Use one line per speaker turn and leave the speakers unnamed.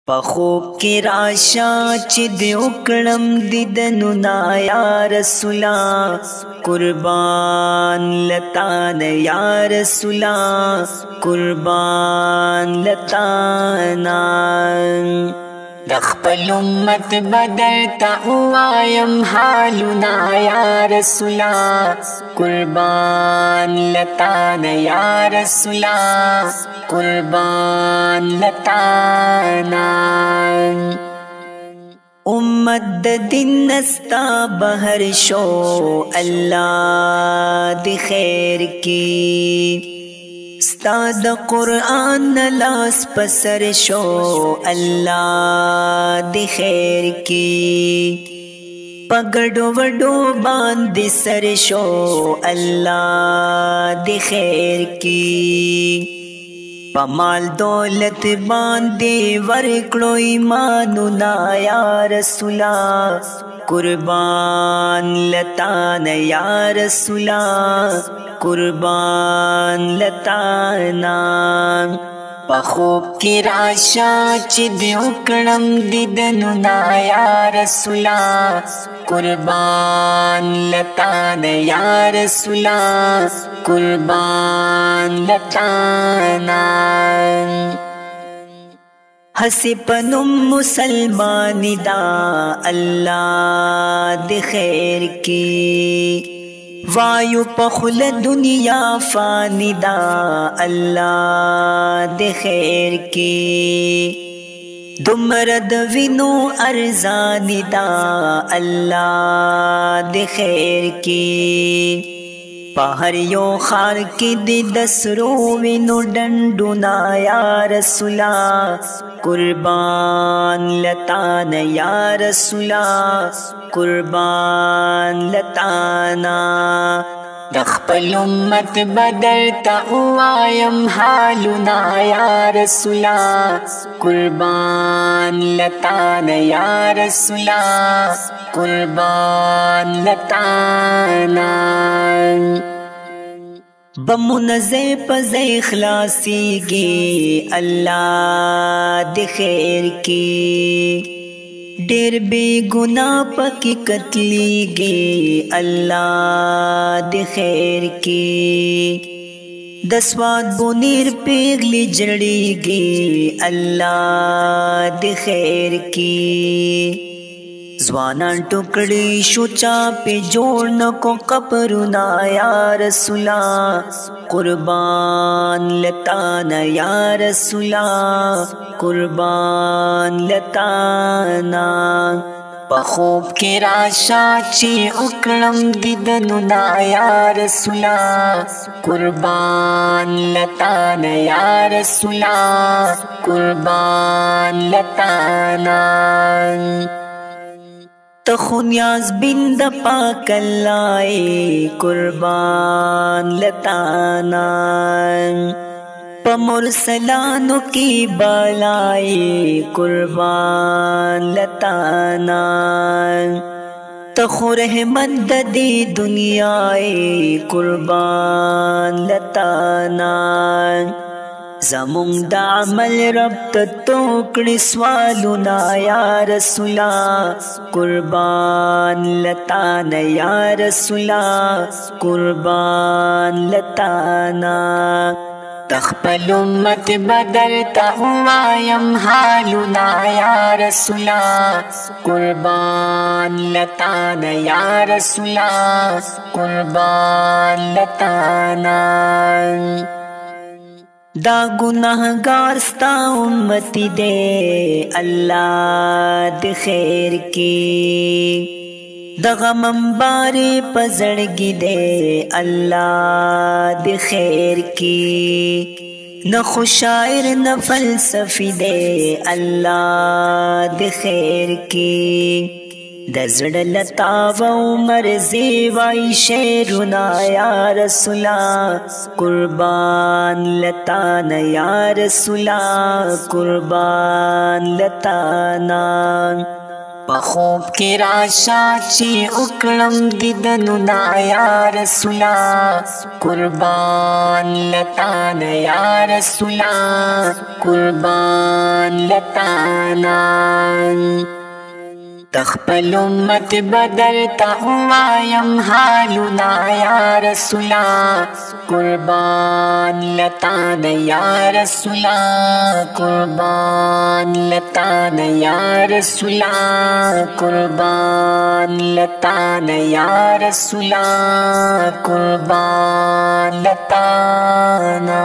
پخوب کی راشا چی دی اکڑم دیدنو نا یا رسولا قربان لتان یا رسولا قربان لتانا دخپل امت بدر تا اوایم حالنا یا رسولا قربان لتانا یا رسولا قربان لتانا امت د دین نستا بہر شو اللہ دی خیر کی ستا د قرآن لاس پسر شو اللہ دی خیر کی پگڑو وڈو باندې سر شو اللہ دی خیر کی پمال دولت باندې ورکړو ایماننا یا رسولا قربان لتانا یا رسولا قربان لتانا پخوب کی راشا چی دی اکڑم دیدنو نا یا رسولا قربان لتانا یا رسولا قربان لتانا ہسی پنم مسلمانی دا اللہ دی خیر کی وایو پخل دنیا فانی دا اللہ دی خیر کی دمرد وینو ارزانی دا اللہ دی خیر کی پہر یو خار کی دی دسرو وینو ڈنڈونا یا رسولا قربان لتانا یا رسولا قربان لتانا دخپل امت بدر تا اوایم حالنا یا رسولا قربان لتانا یا رسولا قربان لتانا بمنزے پزے اخلاصی گی اللہ دی خیر کی ڈیر بے گناہ پکی قتلی گی اللہ دی خیر کی دسوات بونیر پیغلی جڑی گی اللہ دی خیر کی زوانان ٹکڑی شوچا پہ جوڑ کو قبرنا یا رسولا قربان لتانا یا رسولا قربان لتانا پخوب کے راشا چی اکڑم دیدنو نا یا رسولا قربان لتانا یا رسولا قربان لتانا تخنیاز بند پاک اللہ قربان لتانا پمرسلانو کی بالائی قربان لتانا تخو رحمت دی دنیائی قربان لتانا زمون دا عمل رب تتوکڑی سوالونا یا رسولا قربان لتانا یا رسولا قربان لتانا تخپل امت بدر تا اوایم حالنا یا رسولا قربان لتانا یا رسولا قربان لتانا دا گناہگار ستا امتی دے اللہ دی خیر کی دا غمم بارے پزڑگی دے اللہ دی خیر کی نہ خوشائر نہ فلسفی دے اللہ دی خیر کی دزڑ لطاو عمر زیوائی شیرنا یا رسولا قربان لتانا یا رسولا قربان لتانا پخوب کی راشا چی اکڑم دیدننا یا رسولا قربان لتانا یا رسولا قربان لتانا تخپل امت بدر تا اوایم حالنا یا رسولا قربان لتانا یا رسولا قربان لتانا یا رسولا قربان لتانا یا رسولا قربان لتانا